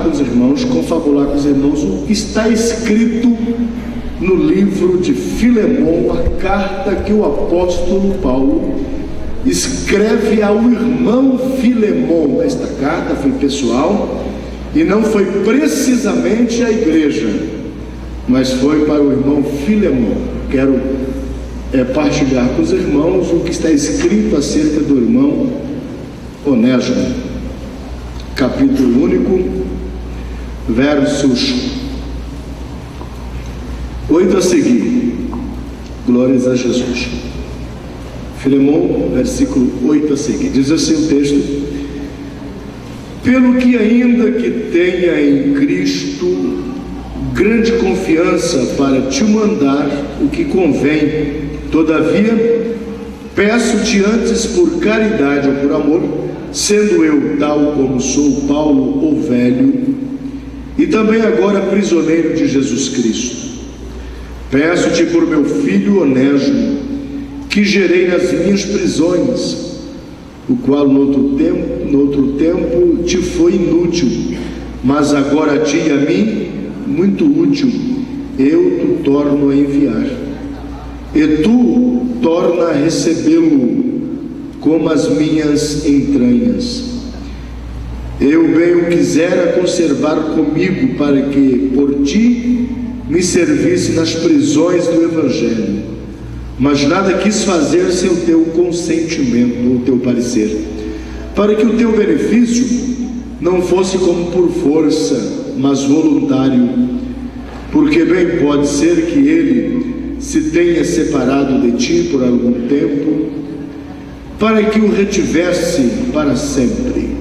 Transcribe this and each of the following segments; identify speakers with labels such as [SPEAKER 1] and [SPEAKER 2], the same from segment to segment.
[SPEAKER 1] com os irmãos, confabular com os irmãos o que está escrito no livro de Filemão, a carta que o apóstolo Paulo escreve ao irmão Filemão. Esta carta foi pessoal e não foi precisamente à igreja, mas foi para o irmão Filemão. Quero partilhar com os irmãos o que está escrito acerca do irmão Onésimo, capítulo único, versos 8 a seguir. Glórias a Jesus. Filemão, versículo 8 a seguir, diz assim o texto: pelo que ainda que tenha em Cristo grande confiança para te mandar o que convém, todavia peço-te antes por caridade ou por amor, sendo eu tal como sou Paulo o velho, e também agora prisioneiro de Jesus Cristo, peço-te por meu filho Onésimo, que gerei nas minhas prisões, o qual no outro tempo te foi inútil, mas agora a ti e a mim muito útil. Eu te torno a enviar, e tu torna a recebê-lo como as minhas entranhas. Eu bem o quisera conservar comigo, para que por ti me servisse nas prisões do Evangelho, mas nada quis fazer sem o teu consentimento, o teu parecer, para que o teu benefício não fosse como por força, mas voluntário, porque bem pode ser que ele se tenha separado de ti por algum tempo, para que o retivesse para sempre,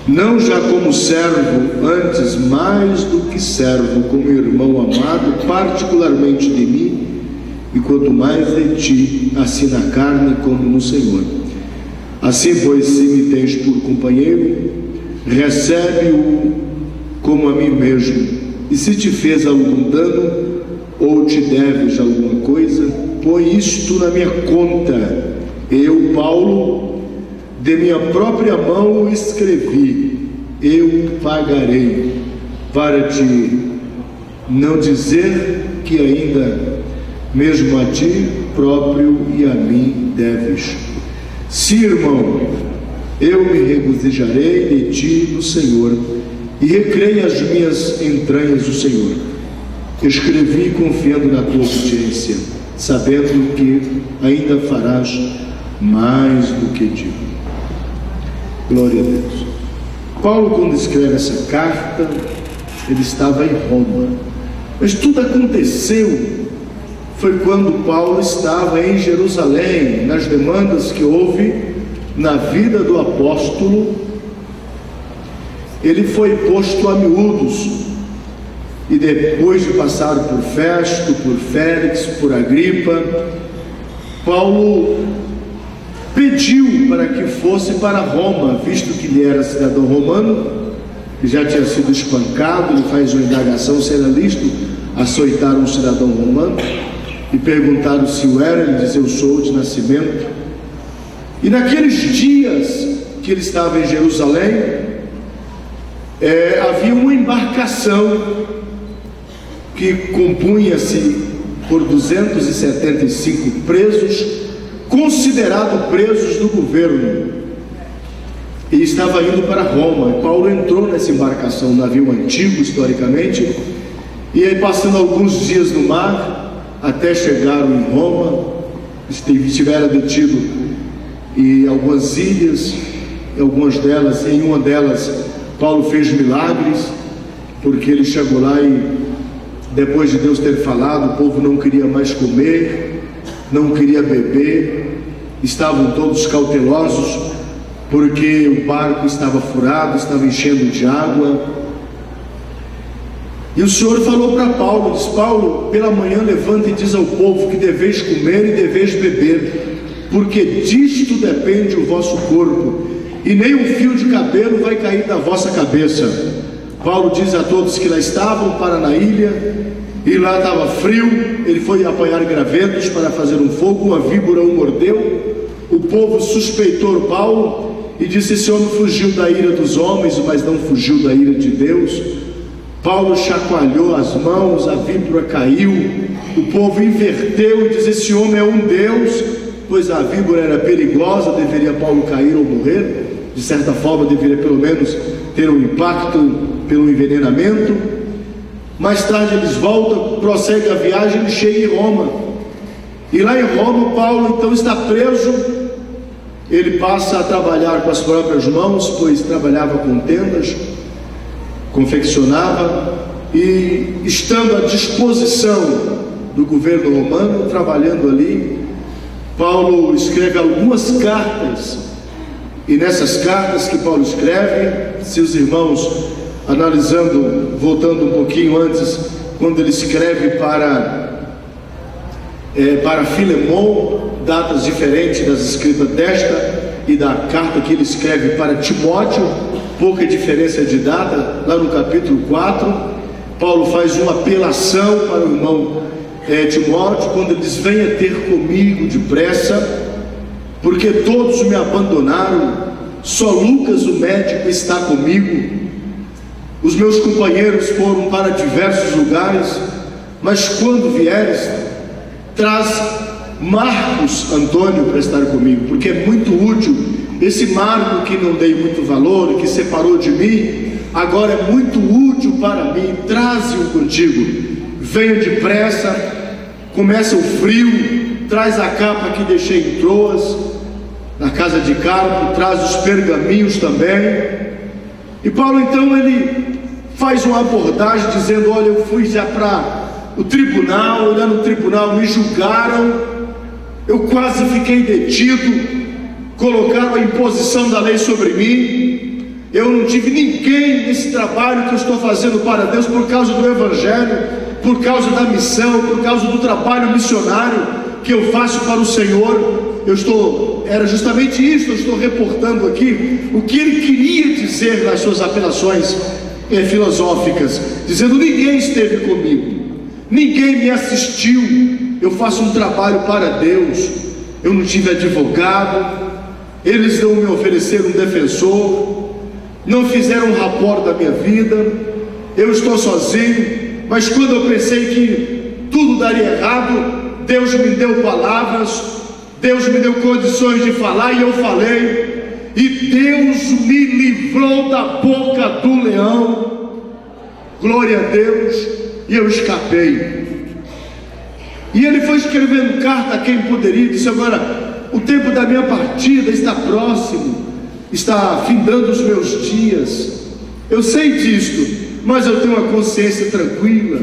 [SPEAKER 1] não já como servo, antes mais do que servo, como irmão amado particularmente de mim, e quanto mais de ti, assim na carne como no Senhor. Assim, pois, se me tens por companheiro, recebe-o como a mim mesmo, e se te fez algum dano, ou te deves alguma coisa, põe isto na minha conta. Eu, Paulo, de minha própria mão escrevi, eu pagarei, para te não dizer que ainda mesmo a ti próprio e a mim deves. Sim, irmão, eu me regozijarei de ti no Senhor, e recreio as minhas entranhas do Senhor. Escrevi confiando na tua obediência, sabendo que ainda farás mais do que digo. Glória a Deus. Paulo, quando escreve essa carta, ele estava em Roma, mas tudo aconteceu foi quando Paulo estava em Jerusalém, nas demandas que houve na vida do apóstolo. Ele foi posto a miúdos, e depois de passar por Festo, por Félix, por Agripa, Paulo pediu para que fosse para Roma, visto que ele era cidadão romano, e já tinha sido espancado. Ele faz uma indagação se era lícito açoitar um cidadão romano, e perguntaram se o era. Ele disse: eu sou de nascimento. E naqueles dias que ele estava em Jerusalém, havia uma embarcação que compunha-se por 275 presos, considerados presos do governo, e estava indo para Roma. E Paulo entrou nessa embarcação, um navio antigo historicamente, e aí, passando alguns dias no mar, até chegaram em Roma. Estiveram detido em algumas ilhas, em uma delas Paulo fez milagres, porque ele chegou lá e, depois de Deus ter falado, o povo não queria mais comer, não queria beber, estavam todos cautelosos, porque o barco estava furado, estava enchendo de água. E o Senhor falou para Paulo, disse: Paulo, pela manhã levanta e diz ao povo que deveis comer e deveis beber, porque disto depende o vosso corpo, e nem um fio de cabelo vai cair da vossa cabeça. Paulo diz a todos que lá estavam, para na ilha, e lá estava frio. Ele foi apanhar gravetos para fazer um fogo, uma víbora o mordeu. O povo suspeitou Paulo, e disse: esse homem fugiu da ira dos homens, mas não fugiu da ira de Deus. Paulo chacoalhou as mãos, a víbora caiu, o povo inverteu e disse: esse homem é um Deus, pois a víbora era perigosa, deveria Paulo cair ou morrer, de certa forma deveria pelo menos ter um impacto pelo envenenamento. Mais tarde eles voltam, prosseguem a viagem, ele chega em Roma, e lá em Roma Paulo então está preso. Ele passa a trabalhar com as próprias mãos, pois trabalhava com tendas, confeccionava, e estando à disposição do governo romano, trabalhando ali, Paulo escreve algumas cartas, e nessas cartas que Paulo escreve, se os irmãos analisando, voltando um pouquinho antes, quando ele escreve para Filemon, datas diferentes das escritas desta e da carta que ele escreve para Timóteo, pouca diferença de data. Lá no capítulo 4, Paulo faz uma apelação para o irmão Timóteo, quando ele diz: venha ter comigo depressa, porque todos me abandonaram, só Lucas o médico está comigo. Os meus companheiros foram para diversos lugares, mas quando vieres, traz Marcos Antônio para estar comigo, porque é muito útil. Esse Marco que não dei muito valor, que separou de mim, agora é muito útil para mim, traze-o contigo. Venha depressa, começa o frio, traz a capa que deixei em Troas, na casa de Carpo, traz os pergaminhos também. E Paulo então ele faz uma abordagem dizendo: olha, eu fui já para o tribunal, lá no tribunal me julgaram, eu quase fiquei detido, colocaram a imposição da lei sobre mim, eu não tive ninguém nesse trabalho que eu estou fazendo para Deus, por causa do Evangelho, por causa da missão, por causa do trabalho missionário que eu faço para o Senhor. Era justamente isso, eu estou reportando aqui o que ele queria dizer nas suas apelações filosóficas, dizendo: ninguém esteve comigo, ninguém me assistiu, eu faço um trabalho para Deus, eu não tive advogado, eles não me ofereceram um defensor, não fizeram um rapport da minha vida, eu estou sozinho. Mas quando eu pensei que tudo daria errado, Deus me deu palavras, Deus me deu condições de falar, e eu falei, e Deus me livrou da boca do leão, glória a Deus, e eu escapei. E ele foi escrevendo carta a quem poderia, disse: agora o tempo da minha partida está próximo, está findando os meus dias, eu sei disto, mas eu tenho uma consciência tranquila,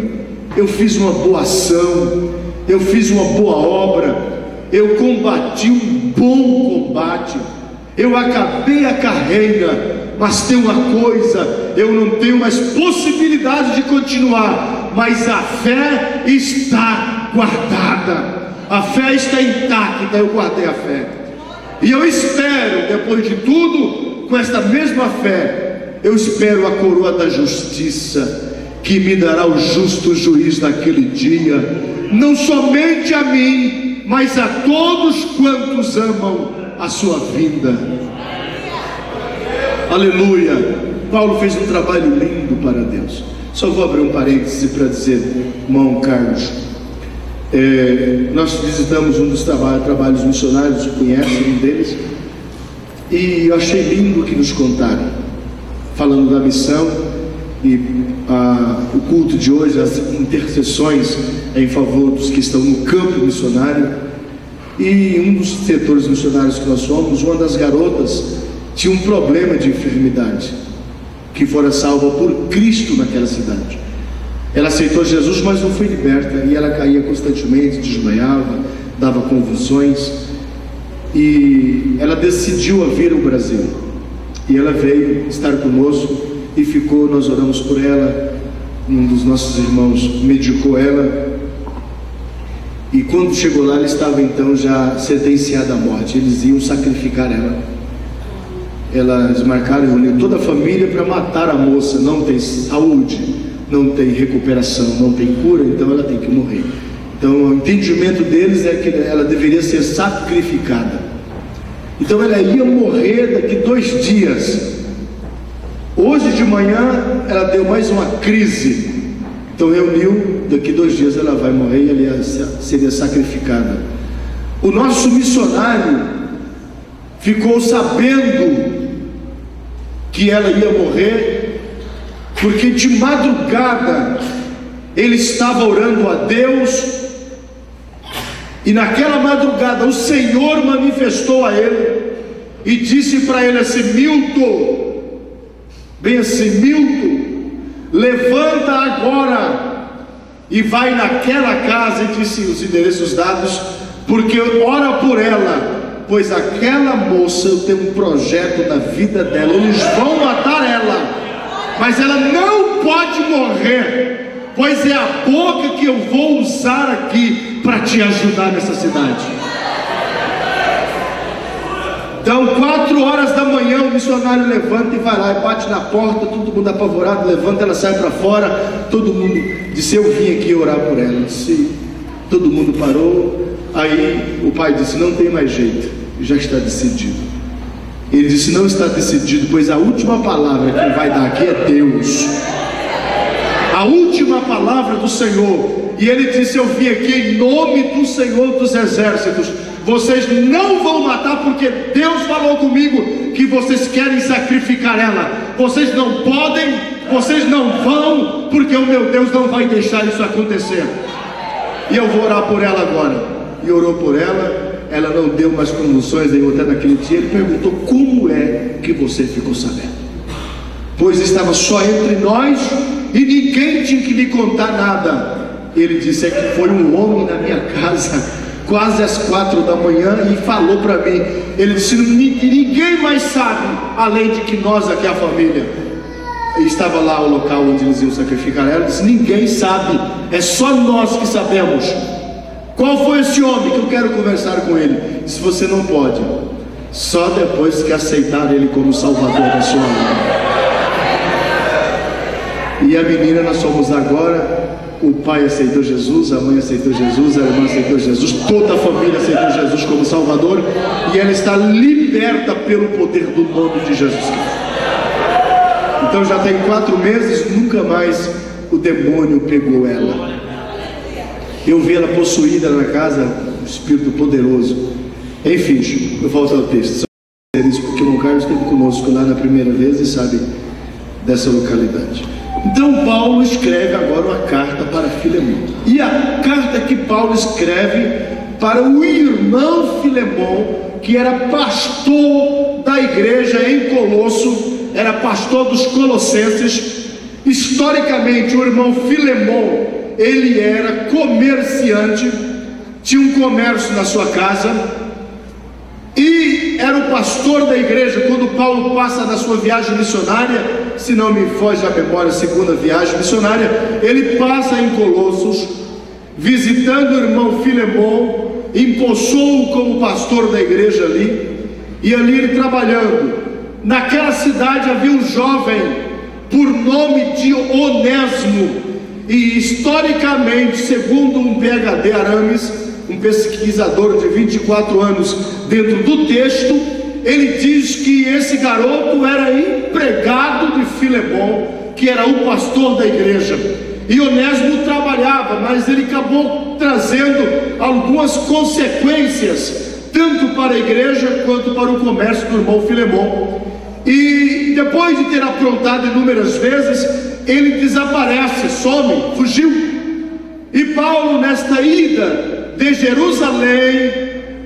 [SPEAKER 1] eu fiz uma boa ação, eu fiz uma boa obra, eu combati um bom combate, eu acabei a carreira. Mas tem uma coisa, eu não tenho mais possibilidade de continuar, mas a fé está guardada, a fé está intacta, eu guardei a fé, e eu espero, depois de tudo, com esta mesma fé, eu espero a coroa da justiça, que me dará o justo juiz naquele dia, não somente a mim, mas a todos quantos amam a sua vinda. Aleluia. Paulo fez um trabalho lindo para Deus. Só vou abrir um parêntese para dizer, irmão Carlos, nós visitamos um dos trabalhos missionários, conhece um deles, e eu achei lindo o que nos contaram, falando da missão, e o culto de hoje, as intercessões em favor dos que estão no campo missionário. E um dos setores missionários que nós somos, uma das garotas tinha um problema de enfermidade, que fora salva por Cristo naquela cidade. Ela aceitou Jesus, mas não foi liberta, e ela caía constantemente, desmaiava, dava convulsões, e ela decidiu a vir ao Brasil, e ela veio estar conosco e ficou. Nós oramos por ela, um dos nossos irmãos medicou ela, e quando chegou lá, ela estava então já sentenciada à morte. Eles iam sacrificar ela. Elas marcaram e reuniram toda a família para matar a moça. Não tem saúde, não tem recuperação, não tem cura, então ela tem que morrer. Então o entendimento deles é que ela deveria ser sacrificada. Então ela ia morrer daqui 2 dias. Hoje de manhã ela deu mais uma crise, então reuniu, daqui 2 dias ela vai morrer e ela seria sacrificada. O nosso missionário ficou sabendo que ela ia morrer, porque de madrugada ele estava orando a Deus, e naquela madrugada o Senhor manifestou a ele e disse para ele assim: Milton, bem assim, Milton, levanta agora e vai naquela casa, e disse os endereços dados, porque ora por ela, pois aquela moça, eu tenho um projeto na vida dela, eles vão matar ela, mas ela não pode morrer, pois é a boca que eu vou usar aqui para te ajudar nessa cidade. Então 4 horas da manhã o missionário levanta e vai lá e bate na porta, todo mundo apavorado, levanta, ela sai para fora, todo mundo disse: eu vim aqui orar por ela. Sim. Todo mundo parou. Aí o pai disse: não tem mais jeito, já está decidido. Ele disse: não está decidido, pois a última palavra que vai dar aqui é Deus, a última palavra do Senhor. E ele disse: eu vim aqui em nome do Senhor dos Exércitos, vocês não vão matar, porque Deus falou comigo que vocês querem sacrificar ela, vocês não podem, vocês não vão, porque o meu Deus não vai deixar isso acontecer, e eu vou orar por ela agora. E orou por ela, ela não deu mais convulsões nem outra naquele dia. Ele perguntou: como é que você ficou sabendo? Pois estava só entre nós e ninguém tinha que lhe contar nada. Ele disse: é que foi um homem na minha casa quase às 4 da manhã e falou para mim. Ele disse: ninguém mais sabe além de que nós aqui, a família. E estava lá o local onde eles iam sacrificar ela. Ele disse: ninguém sabe, é só nós que sabemos. Qual foi esse homem que eu quero conversar com ele? Disse: você não pode, só depois que aceitar ele como Salvador da sua alma. E a menina, nós fomos agora. O pai aceitou Jesus, a mãe aceitou Jesus, a irmã aceitou Jesus, toda a família aceitou Jesus como Salvador, e ela está liberta pelo poder do nome de Jesus Cristo. Então já tem 4 meses, nunca mais o demônio pegou ela. Eu vi ela possuída na casa, um espírito poderoso. Enfim, eu volto ao texto. Só dizer isso porque o irmão Carlos esteve conosco lá na primeira vez e sabe dessa localidade. Então Paulo escreve agora uma carta para Filemão. E a carta que Paulo escreve para o irmão Filemão, que era pastor da igreja em Colosso, era pastor dos Colossenses. Historicamente, o irmão Filemão, ele era comerciante, tinha um comércio na sua casa e era o pastor da igreja. Quando Paulo passa na sua viagem missionária, se não me foge a memória, segunda viagem missionária, ele passa em Colossos, visitando o irmão Filemão, empossou-o como pastor da igreja ali, e ali ele trabalhando. Naquela cidade havia um jovem por nome de Onésimo, e historicamente, segundo um PhD Arames, um pesquisador de 24 anos dentro do texto, ele diz que esse garoto era empregado de Filemão, que era o pastor da igreja, e Onésimo trabalhava, mas ele acabou trazendo algumas consequências, tanto para a igreja quanto para o comércio do irmão Filemão. E depois de ter aprontado inúmeras vezes, ele desaparece, some, fugiu. E Paulo, nesta ida de Jerusalém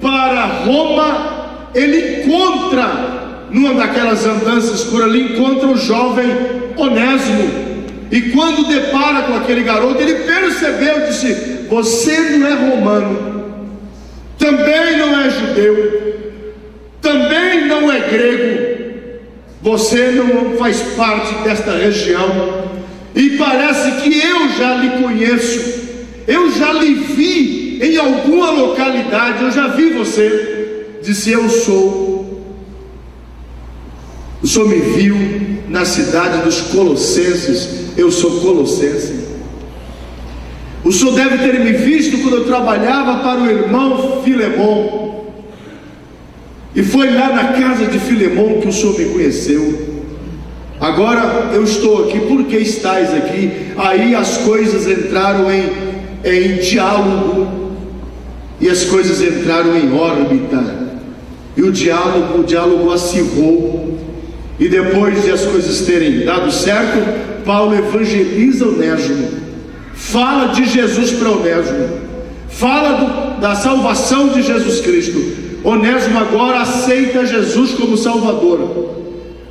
[SPEAKER 1] para Roma, ele encontra, numa daquelas andanças por ali, encontra o jovem Onésimo. E quando depara com aquele garoto, ele percebeu, disse: você não é romano, também não é judeu, também não é grego, você não faz parte desta região, e parece que eu já lhe conheço, eu já lhe vi em alguma localidade, eu já vi você. Disse: eu sou. O senhor me viu na cidade dos Colossenses, eu sou colossense. O senhor deve ter me visto quando eu trabalhava para o irmão Filemão. E foi lá na casa de Filemão que o Senhor me conheceu. Agora eu estou aqui, por que estáis aqui? Aí as coisas entraram em diálogo, e as coisas entraram em órbita, e o diálogo acirrou. E depois de as coisas terem dado certo, Paulo evangeliza Onésimo, fala de Jesus para Onésimo, fala da salvação de Jesus Cristo. Onésimo agora aceita Jesus como Salvador.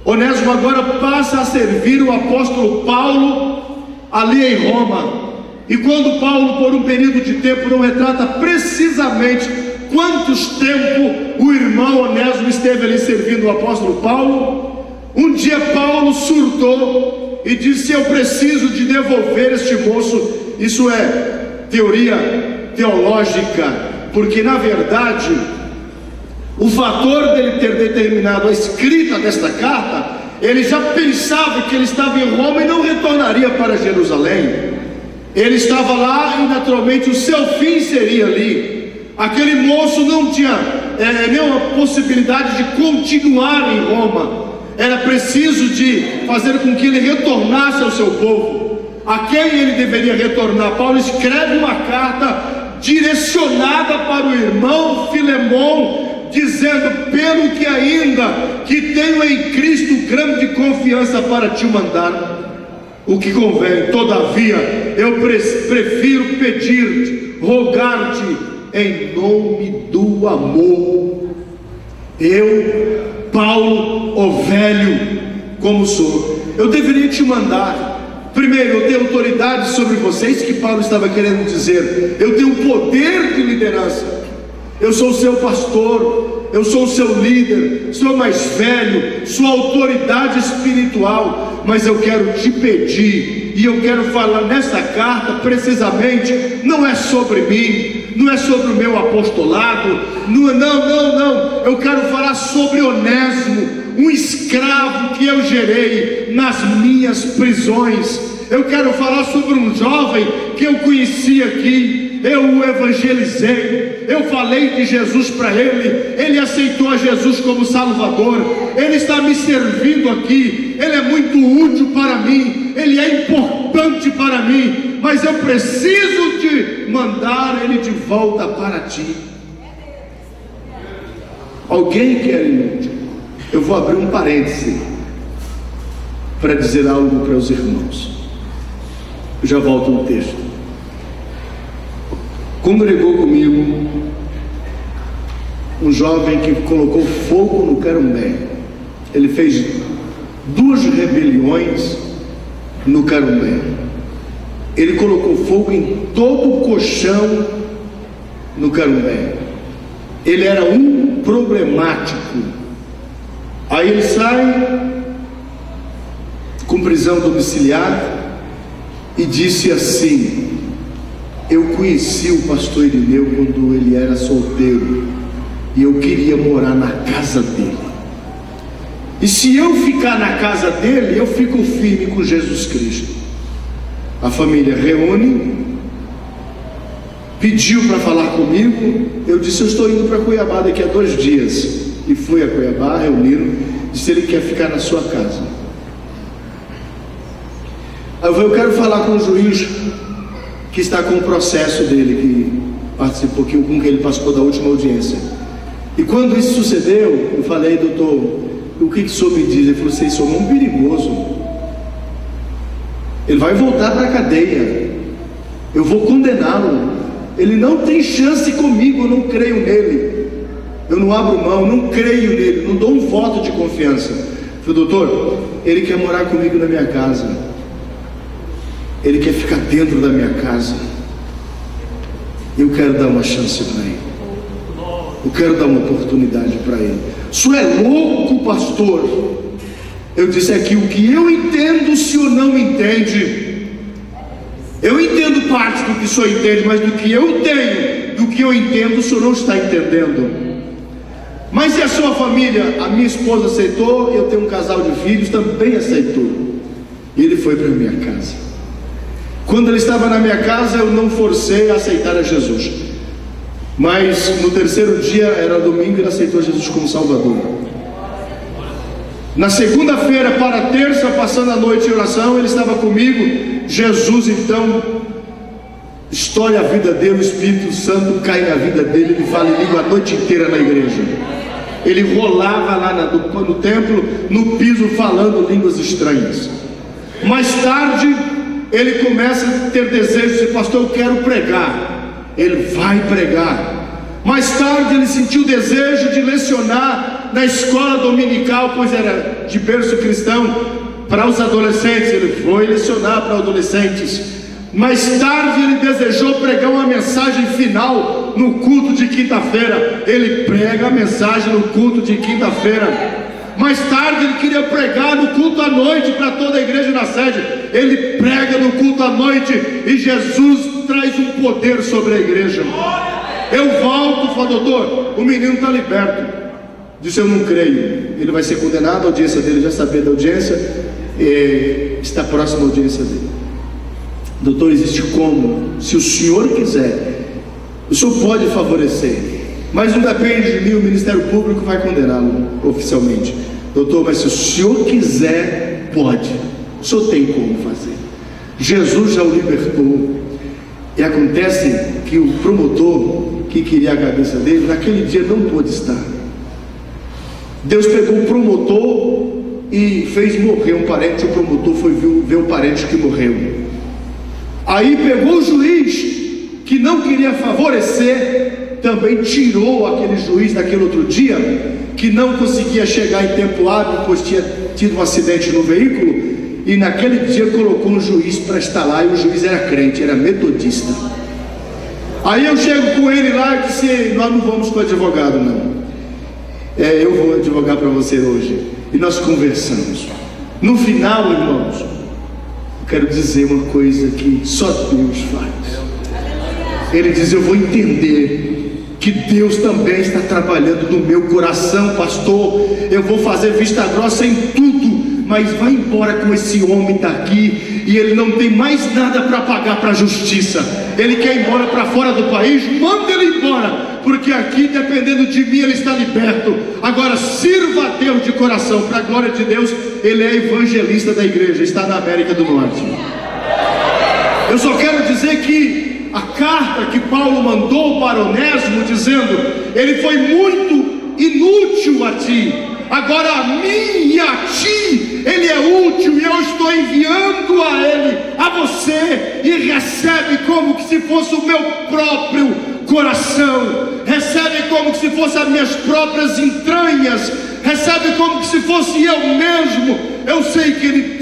[SPEAKER 1] Onésimo agora passa a servir o apóstolo Paulo ali em Roma. E quando Paulo, por um período de tempo, não retrata precisamente quantos tempo o irmão Onésimo esteve ali servindo o apóstolo Paulo, um dia Paulo surtou e disse: eu preciso de devolver este moço. Isso é teoria teológica, porque na verdade o fator dele ter determinado a escrita desta carta, ele já pensava que ele estava em Roma e não retornaria para Jerusalém. Ele estava lá e naturalmente o seu fim seria ali. Aquele moço não tinha nenhuma possibilidade de continuar em Roma. Era preciso de fazer com que ele retornasse ao seu povo, a quem ele deveria retornar. Paulo escreve uma carta direcionada para o irmão Filemão, dizendo: pelo que ainda que tenho em Cristo grande confiança para te mandar o que convém, todavia eu prefiro pedir-te, rogar-te em nome do amor. Eu, Paulo, o velho como sou, eu deveria te mandar. Primeiro, eu tenho autoridade sobre vocês, que Paulo estava querendo dizer. Eu tenho poder de liderança. Eu sou o seu pastor, eu sou o seu líder, sou mais velho, sou autoridade espiritual, mas eu quero te pedir, e eu quero falar nessa carta precisamente, não é sobre mim, não é sobre o meu apostolado, não, eu quero falar sobre Onésimo, um escravo que eu gerei nas minhas prisões. Eu quero falar sobre um jovem que eu conheci aqui, eu o evangelizei, eu falei de Jesus para ele, ele aceitou a Jesus como Salvador, ele está me servindo aqui, ele é muito útil para mim, ele é importante para mim, mas eu preciso de mandar ele de volta para ti. Alguém quer inútil? Eu vou abrir um parêntese para dizer algo para os irmãos. Eu já volto no texto. Congregou comigo um jovem que colocou fogo no Carumbé. Ele fez 2 rebeliões no Carumbé. Ele colocou fogo em todo o colchão no Carumbé. Ele era um problemático. Aí ele sai com prisão domiciliar e disse assim: eu conheci o pastor Irineu quando ele era solteiro, e eu queria morar na casa dele, e se eu ficar na casa dele, eu fico firme com Jesus Cristo. A família reúne, pediu para falar comigo. Eu disse: eu estou indo para Cuiabá daqui a 2 dias. E fui a Cuiabá, reuniram, disse: ele quer ficar na sua casa. Eu quero falar com o juiz que está com o processo dele, que participou, com que ele participou da última audiência. E quando isso sucedeu, eu falei: doutor, o que o senhor me diz? Ele falou: vocês são um perigoso, ele vai voltar para a cadeia, eu vou condená-lo, ele não tem chance comigo, eu não creio nele, eu não abro mão, não creio nele, não dou um voto de confiança. Eu falei: doutor, ele quer morar comigo na minha casa, ele quer ficar dentro da minha casa, eu quero dar uma chance para ele, eu quero dar uma oportunidade para ele. O senhor é louco, pastor? Eu disse aqui: o que eu entendo, o senhor não entende. Eu entendo parte do que o senhor entende, mas do que eu tenho, do que eu entendo, o senhor não está entendendo. Mas e a sua família? A minha esposa aceitou, eu tenho um casal de filhos, também aceitou, e ele foi para a minha casa. Quando ele estava na minha casa, eu não forcei a aceitar a Jesus. Mas no terceiro dia, era domingo, ele aceitou Jesus como Salvador. Na segunda-feira para a terça, passando a noite em oração, ele estava comigo. Jesus então estoura a vida dele, o Espírito Santo cai na vida dele, ele fala em língua a noite inteira na igreja. Ele rolava lá no templo, no piso, falando línguas estranhas. Mais tarde, ele começa a ter desejo de dizer: pastor, eu quero pregar. Ele vai pregar. Mais tarde, ele sentiu o desejo de lecionar na escola dominical, pois era de berço cristão, para os adolescentes. Ele foi lecionar para adolescentes. Mais tarde, ele desejou pregar uma mensagem final no culto de quinta-feira. Ele prega a mensagem no culto de quinta-feira. Mais tarde, ele queria pregar no culto à noite para toda a igreja na sede. Ele prega no culto à noite e Jesus traz um poder sobre a igreja. Eu volto e falo: doutor, o menino está liberto. Disse: eu não creio. Ele vai ser condenado, a audiência dele já sabia da audiência, está próxima à audiência dele. Doutor, existe como? Se o senhor quiser, o senhor pode favorecer, mas não depende de mim, o Ministério Público vai condená-lo oficialmente. Doutor, mas se o senhor quiser, pode. O senhor tem como fazer. Jesus já o libertou. E acontece que o promotor que queria a cabeça dele, naquele dia não pôde estar. Deus pegou o promotor e fez morrer um parente. O promotor foi ver o parente que morreu. Aí pegou o juiz que não queria favorecer, também tirou aquele juiz daquele outro dia, que não conseguia chegar em tempo hábil, pois tinha tido um acidente no veículo, e naquele dia colocou um juiz para estar lá, e o juiz era crente, era metodista. Aí eu chego com ele lá e disse: nós não vamos com o advogado não, eu vou advogar para você hoje. E nós conversamos. No final, irmãos, eu quero dizer uma coisa que só Deus faz. Ele diz: eu vou entender que Deus também está trabalhando no meu coração, pastor. Eu vou fazer vista grossa em tudo, mas vai embora com esse homem daqui, e ele não tem mais nada para pagar para a justiça. Ele quer ir embora para fora do país, manda ele embora, porque aqui, dependendo de mim, ele está liberto. Agora sirva a Deus de coração, para a glória de Deus. Ele é evangelista da igreja, está na América do Norte. Eu só quero dizer que a carta que Paulo mandou para Onésimo, dizendo: ele foi muito inútil a ti, agora a mim e a ti ele é útil, e eu estou enviando a ele, a você, e recebe como que se fosse o meu próprio coração, recebe como que se fosse as minhas próprias entranhas, recebe como que se fosse eu mesmo. Eu sei que ele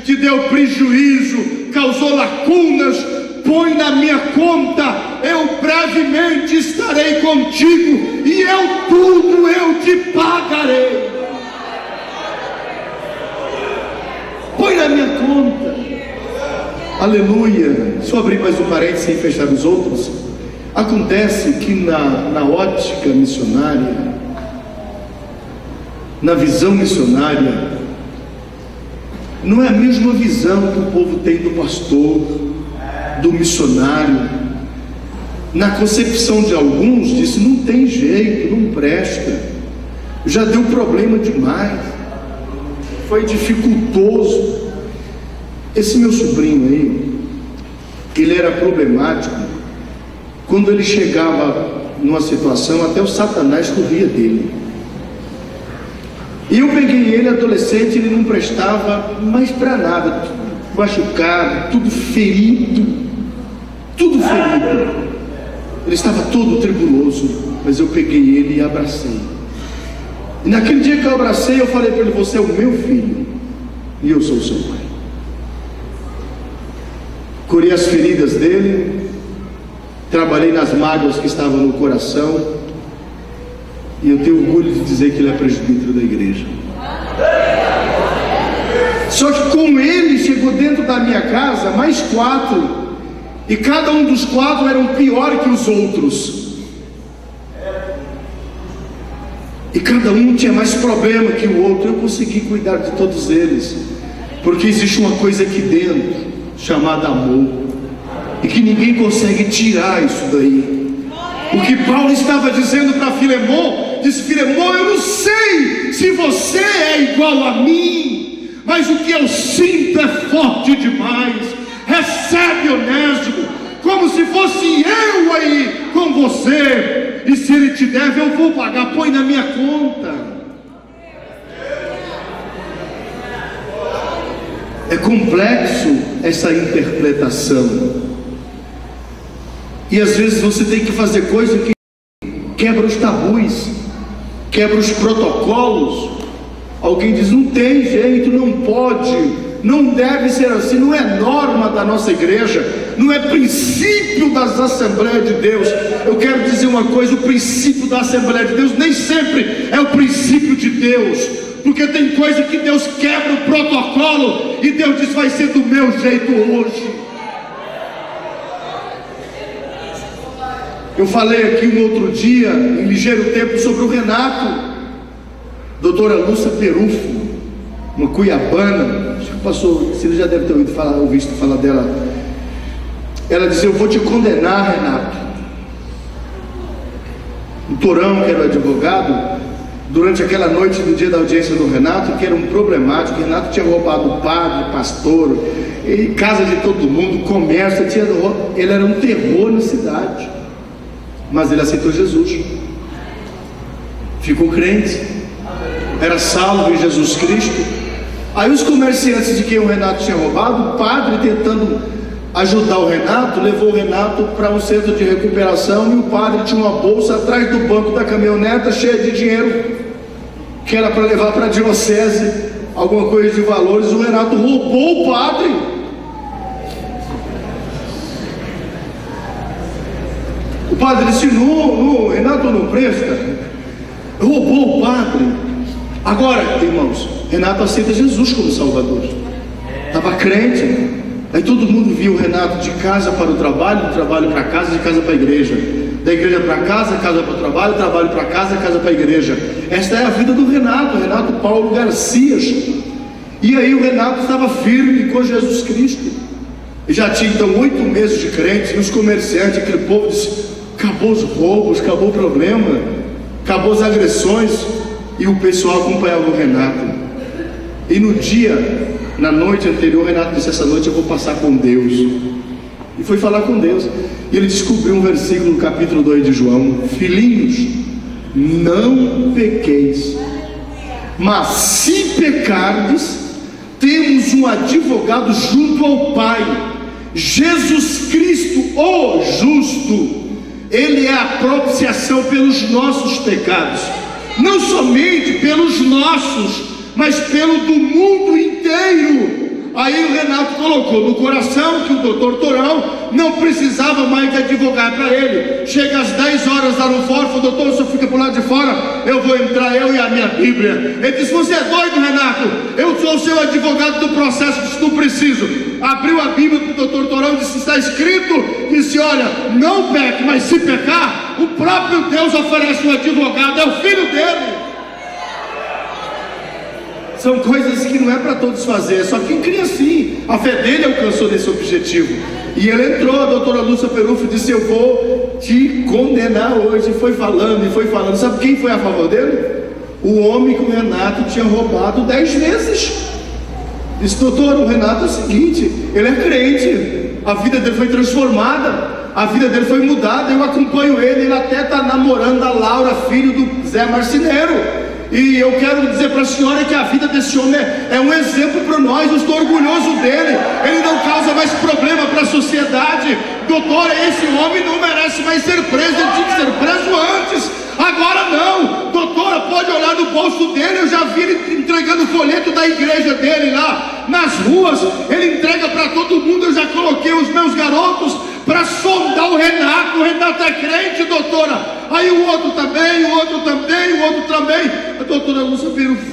[SPEAKER 1] te deu prejuízo, causou lacunas, põe na minha conta, eu brevemente estarei contigo, e tudo eu te pagarei. Põe na minha conta. Aleluia. Só abrir mais um parênteses e fechar os outros. Acontece que na ótica missionária, na visão missionária, não é a mesma visão que o povo tem do pastor, do missionário. Na concepção de alguns, disse: não tem jeito, não presta, já deu problema demais, foi dificultoso. Esse meu sobrinho aí, ele era problemático. Quando ele chegava numa situação, até o Satanás corria dele. E eu peguei ele adolescente, ele não prestava mais para nada, tudo machucado, tudo ferido, ele estava todo tribuloso, mas eu peguei ele e abracei. E naquele dia que eu abracei, eu falei para ele: você é o meu filho e eu sou o seu pai. Curei as feridas dele, trabalhei nas mágoas que estavam no coração, e eu tenho orgulho de dizer que ele é presbítero da igreja. Só que com ele chegou dentro da minha casa mais 4, e cada um dos 4 eram pior que os outros, e cada um tinha mais problema que o outro. Eu consegui cuidar de todos eles, porque existe uma coisa aqui dentro chamada amor, e que ninguém consegue tirar isso daí. O que Paulo estava dizendo para Filemon, disse: Filemon, eu não sei se você é igual a mim, mas o que eu sinto é forte demais. Recebe, Onésimo, como se fosse eu aí com você, e se ele te deve, eu vou pagar, põe na minha conta. É complexo essa interpretação, e às vezes você tem que fazer coisa que quebra os tabus, quebra os protocolos. Alguém diz: não tem jeito, não pode, não deve ser assim, não é norma da nossa igreja, não é princípio das Assembleias de Deus. Eu quero dizer uma coisa: o princípio da Assembleia de Deus nem sempre é o princípio de Deus, porque tem coisa que Deus quebra o protocolo e Deus diz: vai ser do meu jeito hoje. Eu falei aqui um outro dia, em ligeiro tempo, sobre o Renato, doutora Lúcia Perufo, uma cuiabana. Acho que passou, você já deve ter ouvido falar dela. Ela dizia: eu vou te condenar, Renato. O Torão, que era o advogado, durante aquela noite do dia da audiência do Renato, que era um problemático, o Renato tinha roubado o padre, pastor, casa de todo mundo, comércio, ele era um terror na cidade, mas ele aceitou Jesus, ficou crente, era salvo em Jesus Cristo. Aí os comerciantes de quem o Renato tinha roubado, o padre, tentando ajudar o Renato, levou o Renato para um centro de recuperação, e o padre tinha uma bolsa atrás do banco da caminhoneta cheia de dinheiro, que era para levar para a diocese, alguma coisa de valores. O Renato roubou o padre. O padre disse: não, Renato não presta. Roubou o padre. Agora, irmãos, Renato aceita Jesus como Salvador, estava crente. Aí todo mundo via o Renato de casa para o trabalho, do trabalho para casa, de casa para a igreja, da igreja para casa, casa para o trabalho, trabalho para casa, casa para a igreja. Esta é a vida do Renato Paulo Garcias. E aí o Renato estava firme com Jesus Cristo, e já tinha então 8 meses de crente. E os comerciantes, aquele povo, disse: acabou os roubos, acabou o problema, acabou as agressões. E o pessoal acompanhava o Renato. E no dia, na noite anterior, o Renato disse: essa noite eu vou passar com Deus. E foi falar com Deus, e ele descobriu um versículo no capítulo 2 de João: filhinhos, não pequeis, mas se pecardes, temos um advogado junto ao Pai, Jesus Cristo o justo. Ele é a propiciação pelos nossos pecados, não somente pelos nossos, mas pelo do mundo inteiro. Aí o Renato colocou no coração que o doutor Torão não precisava mais de advogado para ele. Chega às 10 horas lá no fórum, o doutor só fica por lá de fora, eu vou entrar, eu e a minha Bíblia. Ele disse: você é doido, Renato? Eu sou o seu advogado do processo, disse: não preciso. Abriu a Bíblia para o doutor Torão e disse: está escrito, disse: olha, não peque, mas se pecar, o próprio Deus oferece um advogado, é o filho dele. São coisas que não é para todos fazer, só quem cria assim. A fé dele alcançou desse objetivo. E ele entrou, a doutora Lúcia Perufo disse: eu vou te condenar hoje. E foi falando, e foi falando. Sabe quem foi a favor dele? O homem que o Renato tinha roubado 10 vezes. Disse: doutor, o Renato é o seguinte, ele é crente, a vida dele foi transformada, a vida dele foi mudada. Eu acompanho ele até está namorando a Laura, filho do Zé Marceneiro. E eu quero dizer para a senhora que a vida desse homem é um exemplo para nós. Eu estou orgulhoso dele. Ele não causa mais problema para a sociedade. Doutora, esse homem não merece mais ser preso. Ele tinha que ser preso antes. Agora não. Doutora, pode olhar no bolso dele. Eu já vi ele entregando o folheto da igreja dele lá nas ruas. Ele entrega para todo mundo. Eu já coloquei os meus garotos para sondar o Renato. O Renato é crente, doutora. Aí o outro também, o outro também, o outro também. A doutora Lúcia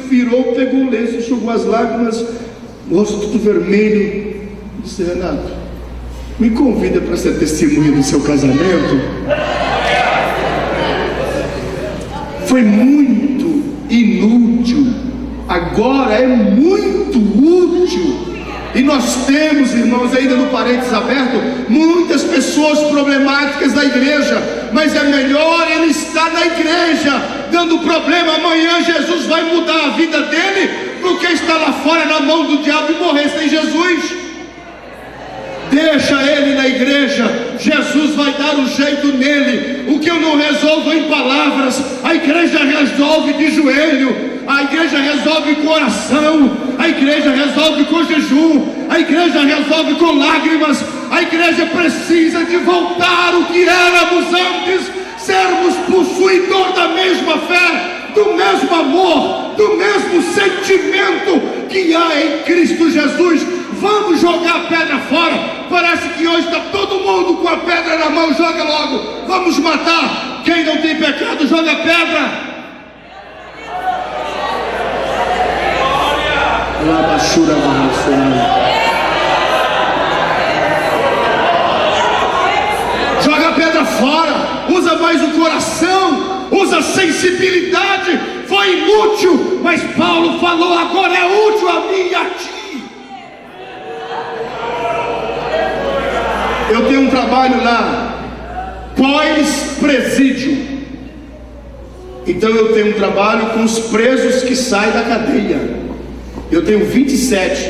[SPEAKER 1] virou, pegou o lenço, enxugou as lágrimas, o rosto tudo vermelho. Disse: Renato, me convida para ser testemunha do seu casamento. Foi muito inútil, agora é muito útil. E nós temos, irmãos, ainda no parênteses aberto, muitas pessoas problemáticas na igreja, mas é melhor ele estar na igreja dando problema. Amanhã Jesus vai mudar a vida dele do que estar lá fora na mão do diabo e morrer sem Jesus. Deixa ele na igreja, Jesus vai dar um jeito nele. O que eu não resolvo em palavras, a igreja resolve de joelho, a igreja resolve com oração, a igreja resolve com jejum, a igreja resolve com lágrimas. A igreja precisa de voltar o que éramos antes, sermos possuidor da mesma fé, do mesmo amor, do mesmo sentimento que há em Cristo Jesus. Vamos jogar a pedra fora. Parece que hoje está todo mundo com a pedra na mão. Joga logo, vamos matar. Quem não tem pecado, joga a pedra. Joga a pedra fora. Usa mais o coração, usa a sensibilidade. Foi inútil, mas Paulo falou: agora é útil a mim e a ti. Eu tenho um trabalho lá, pós-presídio. Então eu tenho um trabalho com os presos que saem da cadeia. Eu tenho 27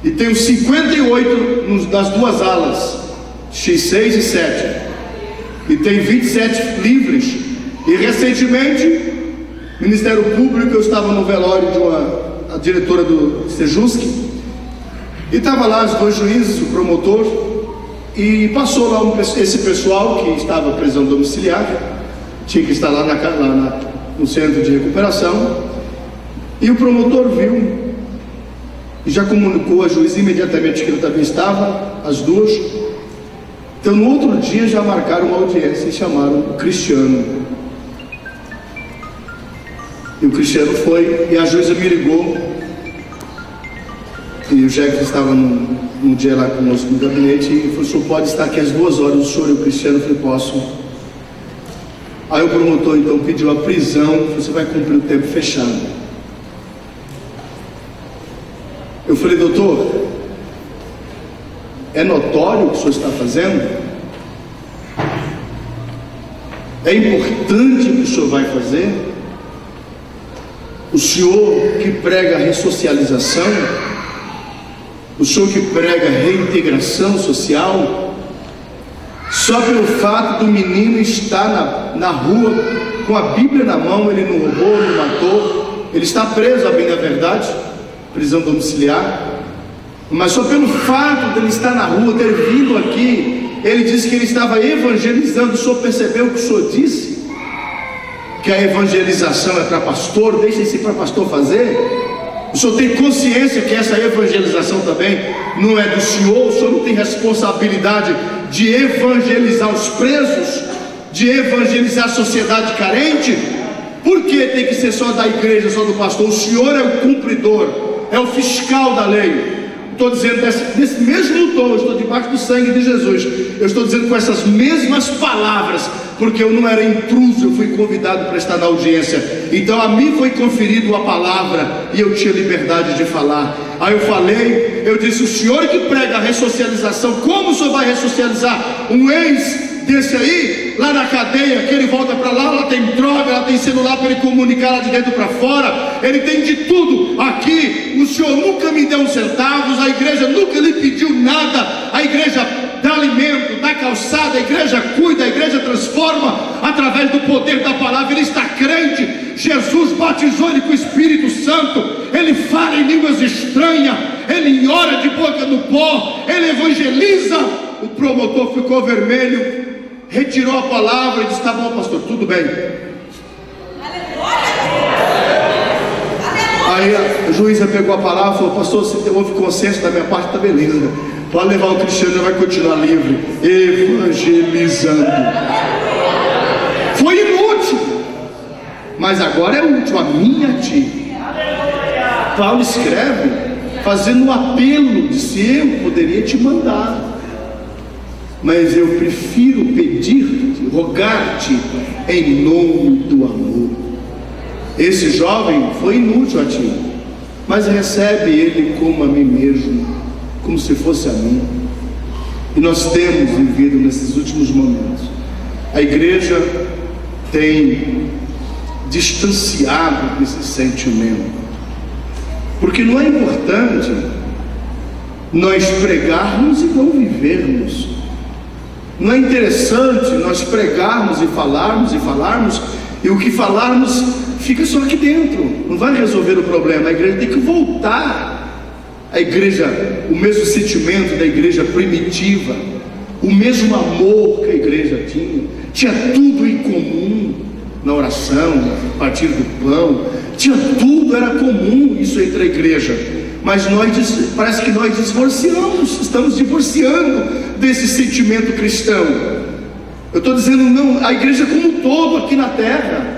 [SPEAKER 1] e tenho 58 nas duas alas, X6 e 7. E tem 27 livres. E recentemente, Ministério Público, eu estava no velório de a diretora do Sejusc, e estava lá os dois juízes, o promotor, e passou lá esse pessoal que estava prisão domiciliar, tinha que estar lá no centro de recuperação, e o promotor viu e já comunicou a juiz imediatamente que ele também estava, as duas. Então no outro dia já marcaram uma audiência e chamaram o Cristiano, e o Cristiano foi, e a juíza me ligou, e o Jack estava num dia lá conosco no gabinete, e falou: o senhor pode estar aqui às 2 horas, o senhor e o Cristiano? Eu falei: posso. Aí o promotor então pediu a prisão, você vai cumprir o tempo fechado. Eu falei: doutor, é notório o que o senhor está fazendo? É importante o que o senhor vai fazer? O senhor que prega ressocialização, o senhor que prega reintegração social, só pelo fato do menino estar na rua com a Bíblia na mão, ele não roubou, não matou, ele está preso, a bem da verdade, prisão domiciliar, mas só pelo fato dele estar na rua, ter vindo aqui, ele disse que ele estava evangelizando. O senhor percebeu o que o senhor disse? Que a evangelização é para pastor, deixa isso para pastor fazer. O senhor tem consciência que essa evangelização também não é do senhor? O senhor não tem responsabilidade de evangelizar os presos, de evangelizar a sociedade carente? Por que tem que ser só da igreja, só do pastor? O senhor é o cumpridor, é o fiscal da lei. Estou dizendo nesse mesmo tom, eu estou debaixo do sangue de Jesus, eu estou dizendo com essas mesmas palavras, porque eu não era intruso, eu fui convidado para estar na audiência. Então a mim foi conferido a palavra e eu tinha liberdade de falar. Aí eu falei, eu disse: o senhor que prega a ressocialização, como o senhor vai ressocializar um ex desse aí, lá na cadeia, que ele volta para lá tem droga, lá tem celular para ele comunicar lá de dentro para fora, ele tem de tudo. Aqui o senhor nunca me deu centavos, a igreja nunca lhe pediu nada, a igreja dá alimento, dá calçada, a igreja cuida, a igreja transforma através do poder da palavra. Ele está crente, Jesus batizou ele com o Espírito Santo, ele fala em línguas estranhas, ele ora de boca no pó, ele evangeliza. O promotor ficou vermelho, retirou a palavra e disse: tá bom, pastor, tudo bem. Aí a juíza pegou a palavra e falou: pastor, se houve consenso da minha parte, tá beleza, pode levar o Cristiano, ele vai continuar livre, evangelizando. Foi inútil, mas agora é útil, a minha ti. Paulo escreve fazendo um apelo, disse: eu poderia te mandar, mas eu prefiro pedir-te, rogar-te em nome do amor. Esse jovem foi inútil a ti, mas recebe ele como a mim mesmo, como se fosse a mim. E nós temos vivido nesses últimos momentos. A igreja tem distanciado desse sentimento, porque não é importante nós pregarmos e não vivermos. Não é interessante nós pregarmos e falarmos e o que falarmos fica só aqui dentro, não vai resolver o problema. A igreja tem que voltar. A igreja, o mesmo sentimento da igreja primitiva, o mesmo amor que a igreja tinha tudo em comum na oração, no partir do pão, tinha tudo, era comum isso entre a igreja. Mas parece que nós estamos divorciando desse sentimento cristão. Eu estou dizendo não, a igreja como um todo aqui na terra,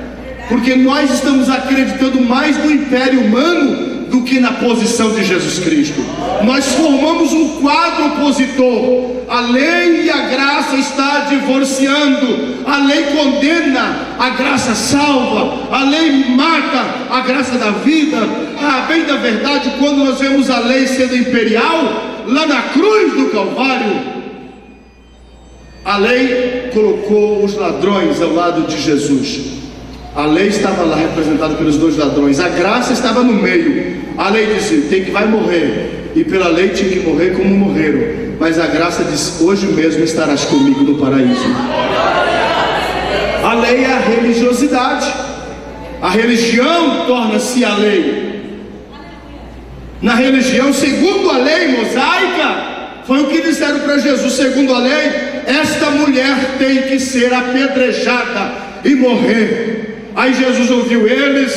[SPEAKER 1] porque nós estamos acreditando mais no império humano do que na posição de Jesus Cristo. Nós formamos um quadro opositor. A lei e a graça está divorciando. A lei condena, a graça salva. A lei mata, a graça da vida. Bem da verdade, quando nós vemos a lei sendo imperial, lá na cruz do Calvário, a lei colocou os ladrões ao lado de Jesus. A lei estava lá representada pelos dois ladrões, a graça estava no meio. A lei disse, vai morrer, e pela lei tinha que morrer como morreram, mas a graça disse, hoje mesmo estarás comigo no paraíso. A lei é a religiosidade, a religião torna-se a lei. Na religião, segundo a lei mosaica, foi o que disseram para Jesus, segundo a lei, esta mulher tem que ser apedrejada e morrer. Aí Jesus ouviu eles,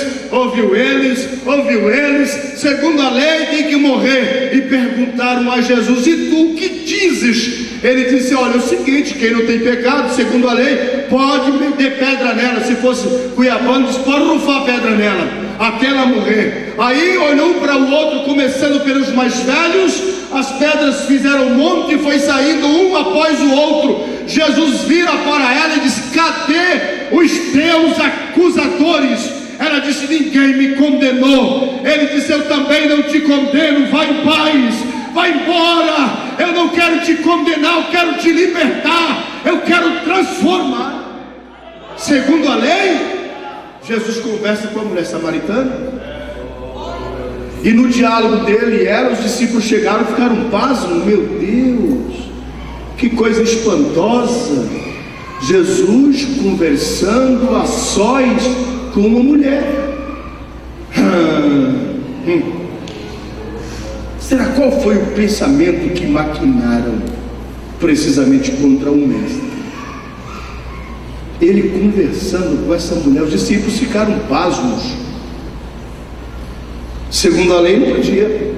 [SPEAKER 1] segundo a lei tem que morrer. E perguntaram a Jesus, e tu o que dizes? Ele disse, olha, é o seguinte, quem não tem pecado, segundo a lei, pode meter pedra nela. Se fosse cuiabano, diz, pode rufar pedra nela, até ela morrer. Aí olhou um para o outro, começando pelos mais velhos, as pedras fizeram um monte e foi saindo um após o outro. Jesus vira para ela e diz, cadê os teus acusadores? Ela disse, ninguém me condenou. Ele disse, eu também não te condeno, vai em paz, vai embora. Eu não quero te condenar, eu quero te libertar, eu quero transformar. Segundo a lei, Jesus conversa com a mulher samaritana, e no diálogo dele e ela, os discípulos chegaram e ficaram pasmos. Meu Deus, que coisa espantosa! Jesus conversando a sós com uma mulher. Será qual foi o pensamento que maquinaram precisamente contra o mestre? Ele conversando com essa mulher, os discípulos ficaram pasmos. Segundo a lei não podia,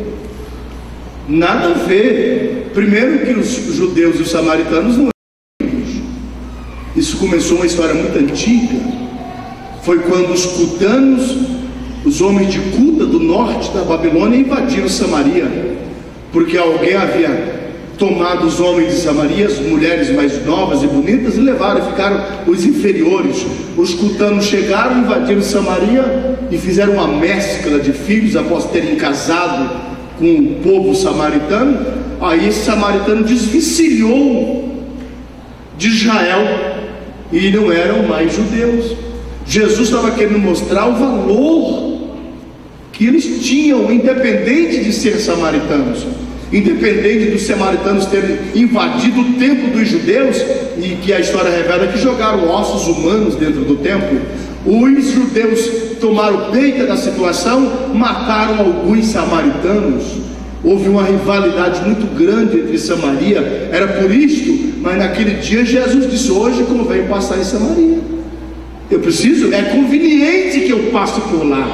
[SPEAKER 1] nada a ver. Primeiro que os judeus e os samaritanos não eram amigos. Isso começou uma história muito antiga. Foi quando os cutanos, os homens de Cuta do norte da Babilônia, invadiram Samaria, porque alguém havia tomado os homens de Samaria, as mulheres mais novas e bonitas, e levaram, e ficaram os inferiores. Os cutanos chegaram, invadiram Samaria e fizeram uma mescla de filhos após terem casado com o povo samaritano. Aí esse samaritano desvencilhou de Israel e não eram mais judeus. Jesus estava querendo mostrar o valor que eles tinham, independente de ser samaritanos, independente dos samaritanos terem invadido o templo dos judeus, e que a história revela que jogaram ossos humanos dentro do templo. Os judeus tomaram peita da situação, mataram alguns samaritanos. Houve uma rivalidade muito grande entre Samaria. Era por isto, mas naquele dia Jesus disse, hoje convém passar em Samaria. É conveniente que eu passe por lá,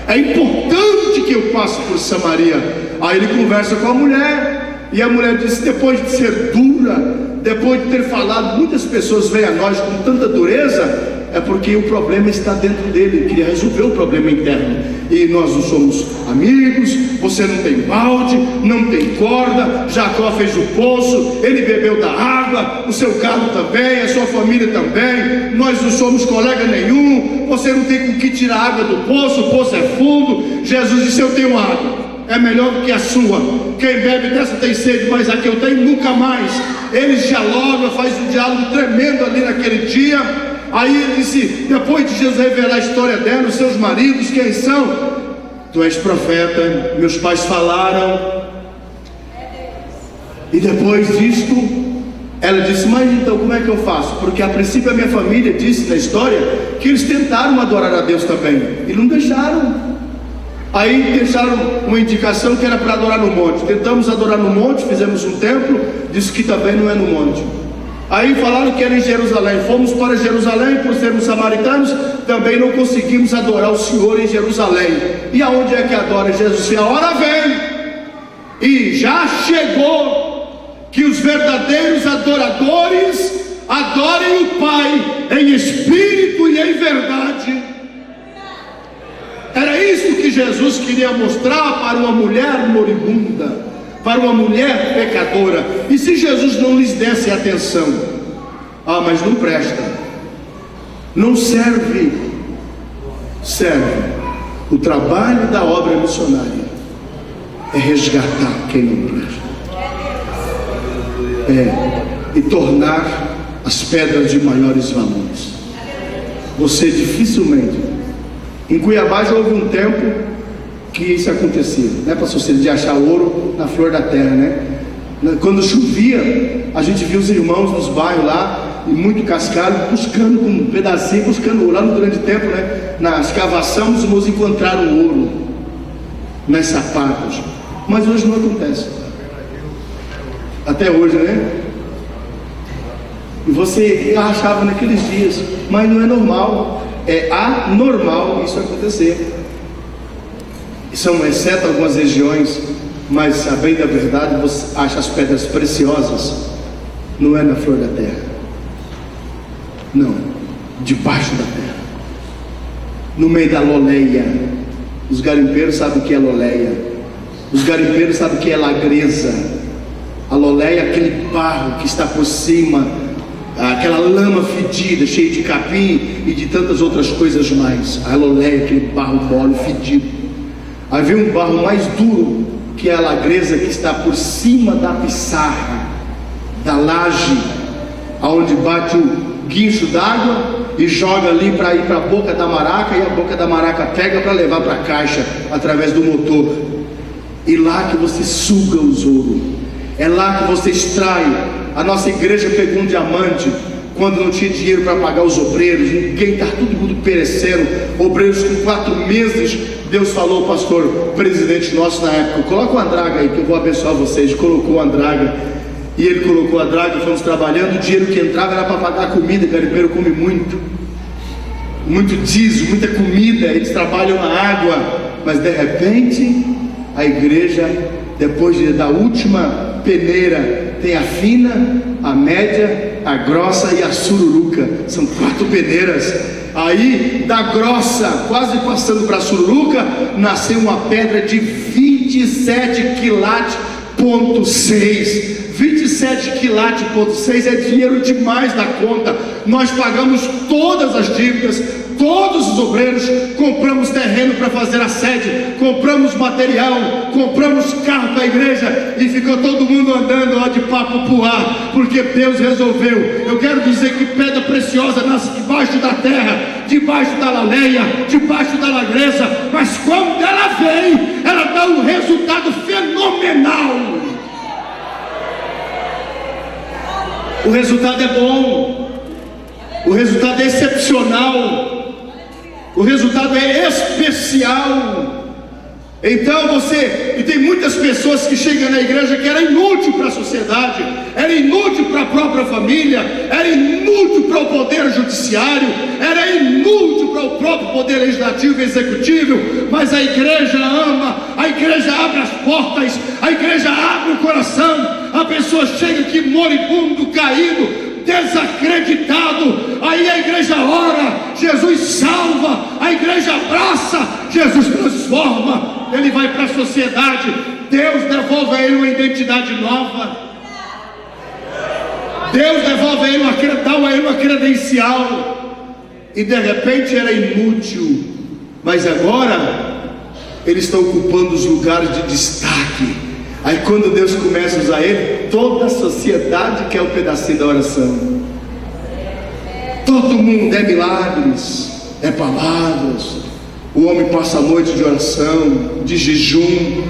[SPEAKER 1] é importante que eu passe por Samaria. Aí ele conversa com a mulher, e a mulher disse, depois de ser dura, depois de ter falado, muitas pessoas vêm a nós com tanta dureza, é porque o problema está dentro dele. Ele queria resolver o problema interno, e nós não somos amigos. Você não tem balde, não tem corda. Jacó fez o poço, ele bebeu da água, o seu gado também, a sua família também. Nós não somos colega nenhum. Você não tem com que tirar água do poço, o poço é fundo. Jesus disse, eu tenho água. é melhor do que a sua. Quem bebe dessa tem sede, mas a que eu tenho nunca mais. Eles dialogam, faz um diálogo tremendo ali naquele dia. Aí ele disse, depois de Jesus revelar a história dela, os seus maridos, quem são? Tu és profeta, meus pais falaram. E depois disto, ela disse, mas então como é que eu faço? Porque a princípio a minha família disse na história que eles tentaram adorar a Deus também e não deixaram. Aí deixaram uma indicação que era para adorar no monte. Tentamos adorar no monte, fizemos um templo, disse que também não é no monte. Aí falaram que era em Jerusalém. Fomos para Jerusalém, por sermos samaritanos, também não conseguimos adorar o Senhor em Jerusalém. E aonde é que adora Jesus? Se a hora vem e já chegou que os verdadeiros adoradores adorem o Pai em espírito e em verdade. Era isso que Jesus queria mostrar para uma mulher moribunda, para uma mulher pecadora. E se Jesus não lhes desse atenção? Ah, mas não presta, não serve. Serve. O trabalho da obra missionária é resgatar quem não presta, e tornar as pedras de maiores valores. Você dificilmente... Em Cuiabá já houve um tempo que isso acontecia, né, pastor Ciro, de achar ouro na flor da terra, né? Quando chovia, a gente via os irmãos nos bairros lá, e muito cascalho, buscando com um pedacinho, buscando ouro. Lá no grande templo, né, na escavação, os irmãos encontraram ouro nas sapatos. Mas hoje não acontece. Até hoje, né? E você achava naqueles dias, mas não é normal. É anormal isso acontecer. São, exceto algumas regiões, mas a bem da verdade, você acha as pedras preciosas, não é na flor da terra, não, debaixo da terra, no meio da loleia. Os garimpeiros sabem o que é loleia, os garimpeiros sabem o que é lagreza. A loleia é aquele barro que está por cima, aquela lama fedida, cheia de capim e de tantas outras coisas mais. A loleia, aquele barro mole, fedido. Aí vem um barro mais duro, que é a lagreza, que está por cima da pissarra, da laje, aonde bate o guincho d'água e joga ali para ir para a boca da maraca, e a boca da maraca pega para levar para a caixa através do motor. E lá que você suga os ouros, é lá que você extrai. A nossa igreja pegou um diamante quando não tinha dinheiro para pagar os obreiros, ninguém, está todo mundo perecendo, obreiros com 4 meses. Deus falou, pastor, presidente nosso na época, coloca uma draga aí que eu vou abençoar vocês. Colocou a draga, e ele colocou a draga, fomos trabalhando. O dinheiro que entrava era para pagar a comida. O garimpeiro come muito diesel, muita comida, eles trabalham na água. Mas de repente a igreja, depois da última peneira, tem a fina, a média, a grossa e a sururuca. São 4 peneiras. Aí da grossa, quase passando para a sururuca, nasceu uma pedra de 27 quilates, 27 quilates, 6 é dinheiro demais da conta. Nós pagamos todas as dívidas, todos os obreiros, compramos terreno para fazer a sede, compramos material, compramos carro para a igreja, e ficou todo mundo andando lá de papo pro ar, porque Deus resolveu. Eu quero dizer que pedra preciosa nasce debaixo da terra, debaixo da laleia, debaixo da lagreza, mas quando ela vem, ela dá um resultado fenomenal. O resultado é bom, o resultado é excepcional, o resultado é especial. Então e tem muitas pessoas que chegam na igreja que era inútil para a sociedade, era inútil para a própria família, era inútil para o poder judiciário, era inútil para o próprio poder legislativo e executivo, mas a igreja ama, a igreja abre as portas, a igreja abre o coração. A pessoa chega aqui moribundo, caído, desacreditado, aí a igreja ora, Jesus salva, a igreja abraça, Jesus transforma, ele vai para a sociedade, Deus devolve a ele uma identidade nova, Deus devolve a ele dá a ele uma credencial. E de repente era inútil, mas agora ele está ocupando os lugares de destaque. Aí quando Deus começa a usar ele, toda a sociedade quer um pedacinho da oração. Todo mundo é milagres, é palavras. O homem passa a noite de oração, de jejum.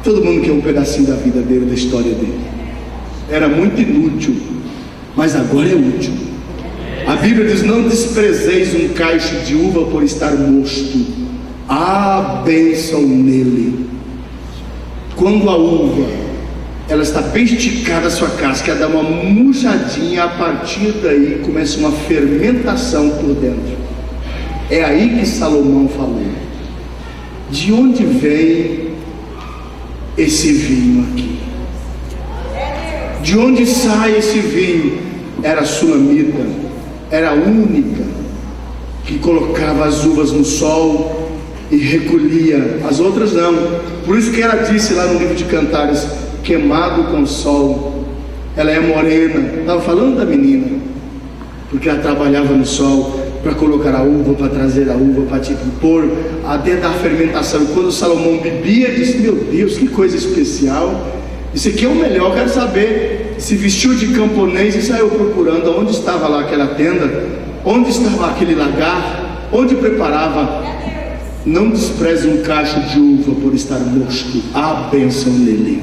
[SPEAKER 1] Todo mundo quer um pedacinho da vida dele, da história dele. Era muito inútil, mas agora é útil. A Bíblia diz: não desprezeis um cacho de uva por estar mosto. Há bênção nele. Quando a uva ela está bem esticada a sua casca, ela dá uma murchadinha, a partir daí começa uma fermentação por dentro. É aí que Salomão falou: de onde vem esse vinho aqui? De onde sai esse vinho? Era sunamita, era a única que colocava as uvas no sol e recolhia, as outras não. Por isso que ela disse lá no livro de Cantares: queimado com sol. Ela é morena. Estava falando da menina, porque ela trabalhava no sol para colocar a uva, para trazer a uva, para pôr dentro da fermentação. E quando Salomão bebia, disse: meu Deus, que coisa especial, isso aqui é o melhor. Quero saber. Se vestiu de camponês e saiu procurando onde estava lá aquela tenda, onde estava aquele lagar, onde preparava. Não despreze um cacho de uva por estar mosto. Há bênção nele.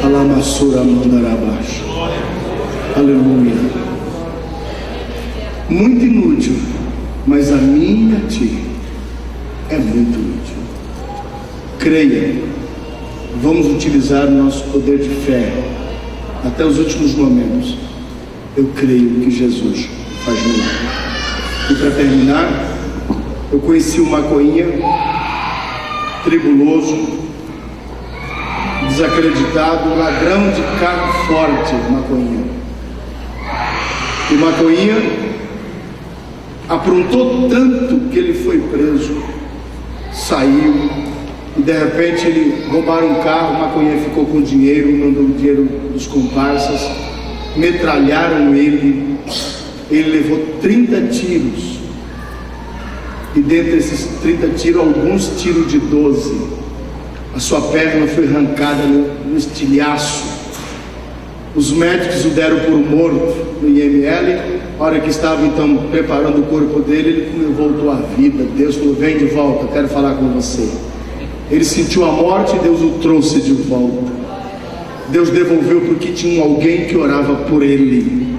[SPEAKER 1] Alamassura mandarabaixo. Aleluia. Muito inútil, mas a mim e a ti é muito útil. Creia. Vamos utilizar o nosso poder de fé até os últimos momentos. Eu creio que Jesus faz milagre. E para terminar, eu conheci o maconhinha, tribuloso, desacreditado, ladrão de carro forte, maconhinha. E o maconhinha aprontou tanto que ele foi preso, saiu. E de repente roubaram um carro, o maconheiro ficou com dinheiro, mandou o dinheiro dos comparsas, metralharam ele levou 30 tiros, e dentre esses 30 tiros, alguns tiros de 12, a sua perna foi arrancada no estilhaço. Os médicos o deram por morto no IML. A hora que estavam então preparando o corpo dele, ele voltou à vida. Deus falou: vem de volta, quero falar com você. Ele sentiu a morte e Deus o trouxe de volta. Deus devolveu porque tinha alguém que orava por ele.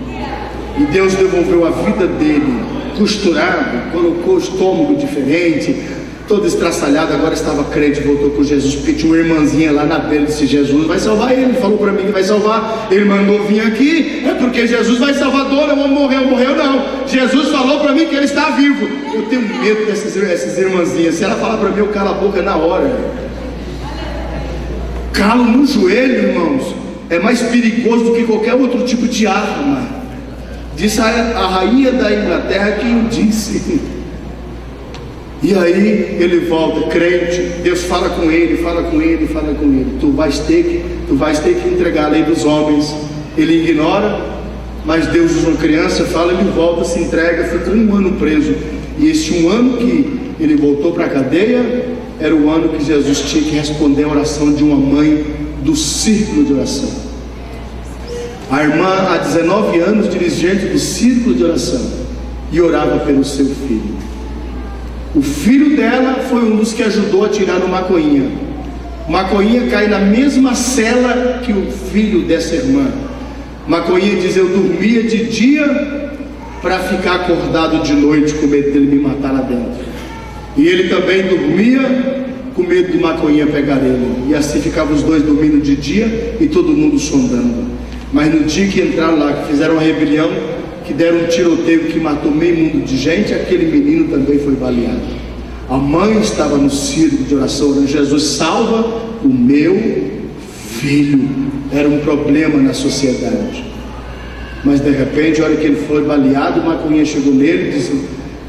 [SPEAKER 1] E Deus devolveu a vida dele, costurado, colocou o estômago diferente, todo estraçalhado. Agora estava crente, voltou com Jesus, porque tinha uma irmãzinha lá na beira. Disse: Jesus vai salvar ele. Falou para mim que vai salvar. Ele mandou vir aqui, é porque Jesus vai salvar. Dona, eu vou morrer. Morreu não, Jesus falou para mim que ele está vivo. Eu tenho medo dessas irmãzinhas. Se ela falar para mim, eu calo a boca na hora. Calo no joelho, irmãos, é mais perigoso do que qualquer outro tipo de arma. Disse a rainha da Inglaterra que o disse. E aí ele volta crente. Deus fala com ele, fala com ele, fala com ele. Tu vais ter que entregar a lei dos homens. Ele ignora, mas Deus usa uma criança, fala, ele volta, se entrega, fica um ano preso. E esse um ano que ele voltou para a cadeia era o ano que Jesus tinha que responder a oração de uma mãe do círculo de oração. A irmã, há 19 anos, dirigente do círculo de oração, e orava pelo seu filho. O filho dela foi um dos que ajudou a tirar o maconhinha. O maconhinha cai na mesma cela que o filho dessa irmã. Maconhinha diz: eu dormia de dia para ficar acordado de noite, com medo dele me matar lá dentro. E ele também dormia com medo do maconhinha pegar ele. E assim ficavam os dois dormindo de dia e todo mundo sondando. Mas no dia que entraram lá, que fizeram uma rebelião, que deram um tiroteio que matou meio mundo de gente, aquele menino também foi baleado. A mãe estava no círculo de oração orando: Jesus, salva o meu filho. Era um problema na sociedade. Mas de repente, a hora que ele foi baleado, o maconhinha chegou nele e disse: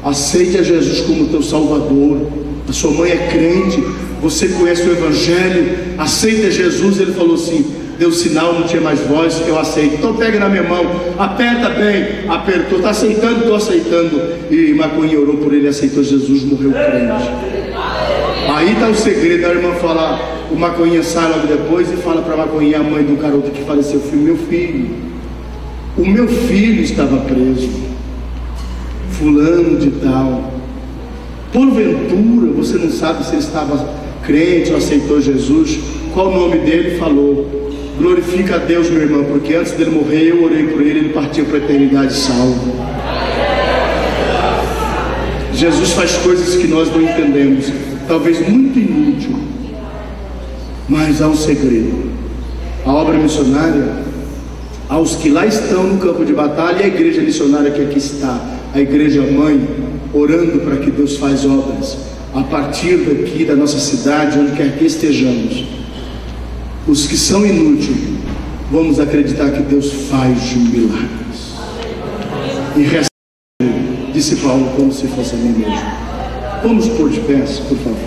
[SPEAKER 1] aceite a Jesus como teu salvador. A sua mãe é crente, você conhece o evangelho, aceita Jesus. Ele falou assim: deu sinal, não tinha mais voz, eu aceito. Então pega na minha mão, aperta bem, apertou, está aceitando, estou aceitando. E maconha orou por ele, aceitou Jesus, morreu crente. Aí está o segredo. A irmã fala, o maconha sai logo depois e fala para a maconha, a mãe do garoto que faleceu, meu filho, o meu filho estava preso, fulano de tal, porventura você não sabe se ele estava crente ou aceitou Jesus? Qual o nome dele? Falou. Glorifica a Deus, meu irmão, porque antes dele morrer eu orei por ele, ele partiu para a eternidade salvo. Jesus faz coisas que nós não entendemos, talvez muito inútil, mas há um segredo. A obra missionária, aos que lá estão no campo de batalha, e a igreja missionária que aqui está, a igreja mãe, orando para que Deus faz obras a partir daqui da nossa cidade, onde quer que estejamos. Os que são inúteis, vamos acreditar que Deus faz milagres. E recebe, disse Paulo, como se fosse a mim mesmo. Vamos pôr de pé, por favor.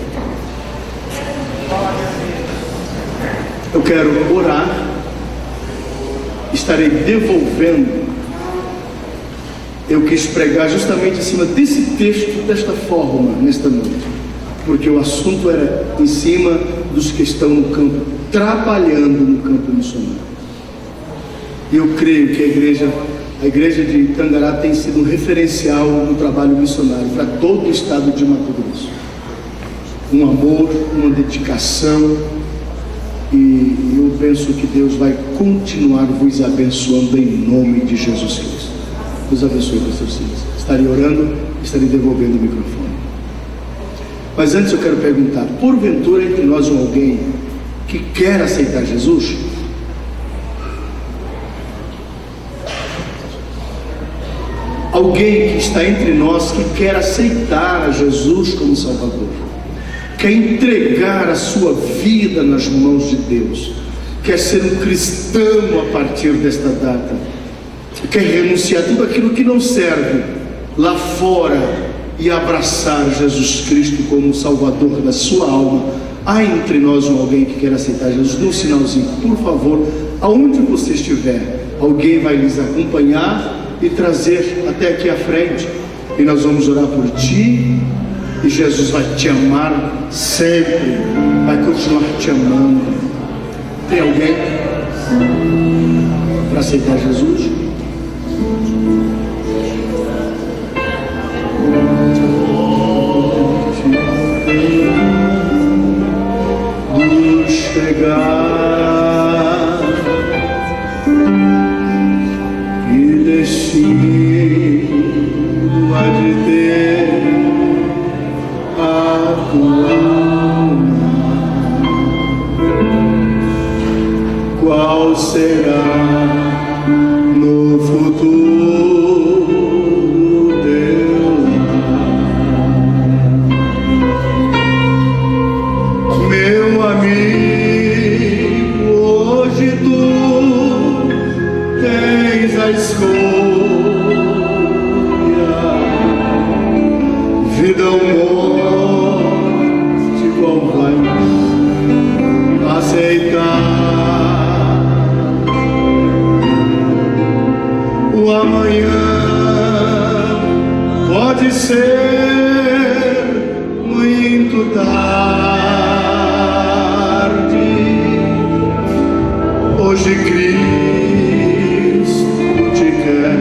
[SPEAKER 1] Eu quero orar. Estarei devolvendo. Eu quis pregar justamente em cima desse texto, desta forma, nesta noite, porque o assunto era em cima dos que estão no campo, trabalhando no campo missionário. E eu creio que a igreja de Tangará tem sido um referencial no trabalho missionário para todo o estado de Mato Grosso. Um amor, uma dedicação, e eu penso que Deus vai continuar vos abençoando em nome de Jesus Cristo. Deus abençoe vocês. Estarei orando, estarei devolvendo o microfone. Mas antes eu quero perguntar, porventura entre nós alguém que quer aceitar Jesus? Alguém que está entre nós que quer aceitar a Jesus como Salvador, quer entregar a sua vida nas mãos de Deus, quer ser um cristão a partir desta data, quer renunciar tudo aquilo que não serve lá fora e abraçar Jesus Cristo como Salvador da sua alma. Há entre nós alguém que quer aceitar Jesus? Dê um sinalzinho, por favor. Aonde você estiver, alguém vai lhes acompanhar e trazer até aqui à frente, e nós vamos orar por ti, e Jesus vai te amar sempre, vai continuar te amando. Tem alguém para aceitar Jesus? Do chegar e destino há de ter a tua alma, qual será no futuro teu lar? Meu amigo, hoje tu tens a escolha, vida ou morte, qual vai aceitar? O amanhã pode ser muito tarde. Hoje Cristo te quer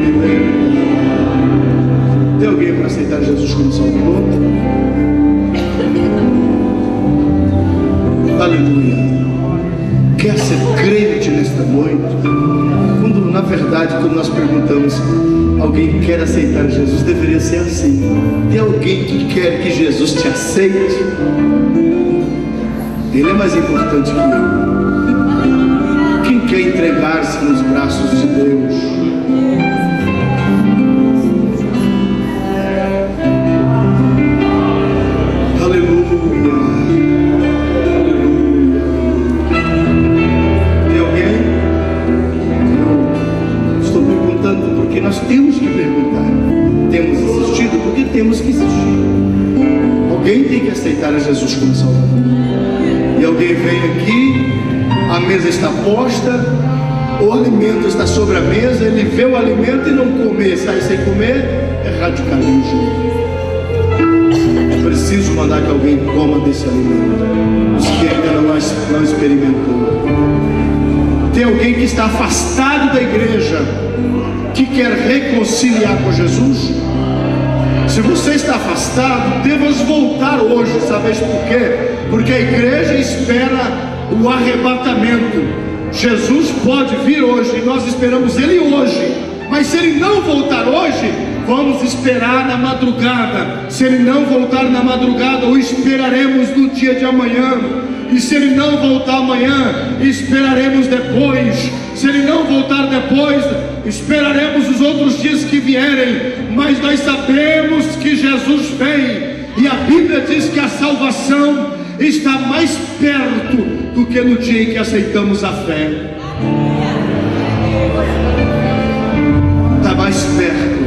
[SPEAKER 1] libertar. Tem alguém para aceitar Jesus como Salvador? Aleluia. Quer ser crente nesta noite? Quando, na verdade, quando nós perguntamos, alguém quer aceitar Jesus, deveria ser assim. Tem alguém que quer que Jesus te aceite? Ele é mais importante que eu. Quem quer entregar-se nos braços de Deus? Aleluia. Aleluia. Tem alguém? Eu estou perguntando porque nós temos que perguntar. Temos insistido porque temos que insistir. Alguém tem que aceitar a Jesus como Salvador. E alguém vem aqui, a mesa está posta, o alimento está sobre a mesa, ele vê o alimento e não comer, sai sem comer, é radicalismo. É preciso mandar que alguém coma desse alimento, os que ainda não experimentou. Tem alguém que está afastado da igreja, que quer reconciliar com Jesus? Se você está afastado, devemos voltar hoje. Sabes por quê? Porque a igreja espera o arrebatamento. Jesus pode vir hoje e nós esperamos Ele hoje, mas se Ele não voltar hoje, vamos esperar na madrugada. Se Ele não voltar na madrugada, o esperaremos no dia de amanhã. E se Ele não voltar amanhã, esperaremos depois. Se Ele não voltar depois, esperaremos os outros dias que vierem. Mas nós sabemos que Jesus vem, e a Bíblia diz que a salvação está mais perto do que no dia em que aceitamos a fé. Está mais perto.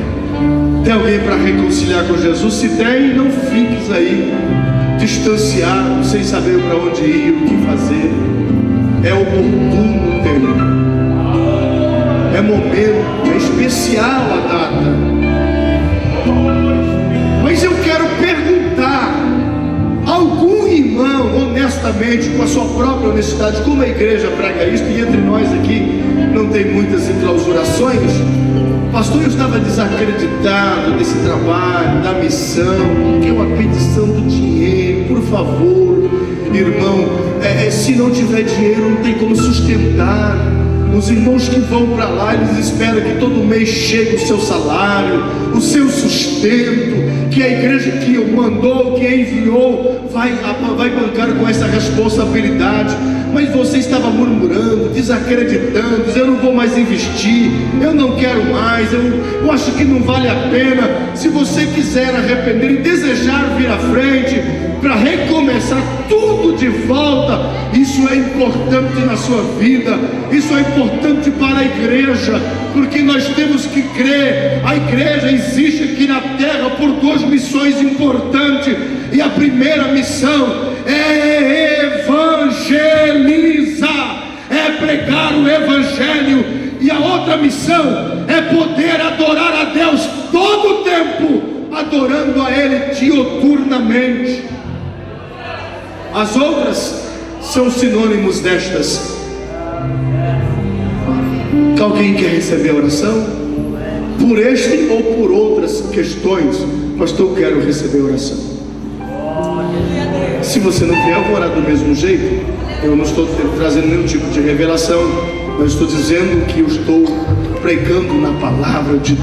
[SPEAKER 1] Tem alguém para reconciliar com Jesus? Se tem, não fiques aí distanciado, sem saber para onde ir, o que fazer. É oportuno o tempo, é momento, é especial a data. Mas eu quero perguntar: algum irmão, honestamente, com a sua própria honestidade, como a igreja prega isso, e entre nós aqui não tem muitas enclausurações, pastor, eu estava desacreditado desse trabalho, da missão, que é uma petição do dinheiro, por favor, irmão, se não tiver dinheiro não tem como sustentar. Os irmãos que vão para lá, eles esperam que todo mês chegue o seu salário, o seu sustento, que a igreja que o mandou, que enviou, vai bancar com essa responsabilidade. Mas você estava murmurando, desacreditando, dizendo: eu não vou mais investir, eu não quero mais, eu acho que não vale a pena. Se você quiser arrepender e desejar vir à frente para recomeçar tudo de volta, isso é importante na sua vida, isso é importante para a igreja, porque nós temos que crer. A igreja existe aqui na terra por duas missões importantes, e a primeira missão é evangelizar, é pregar o evangelho, e a outra missão é poder adorar a Deus todo o tempo, adorando a Ele diuturnamente. As outras são sinônimos destas. Alguém quer receber a oração? Por este ou por outras questões? Pastor, eu quero receber a oração. Se você não quer, eu vou orar do mesmo jeito. Eu não estou trazendo nenhum tipo de revelação, mas estou dizendo que eu estou pregando na palavra de Deus.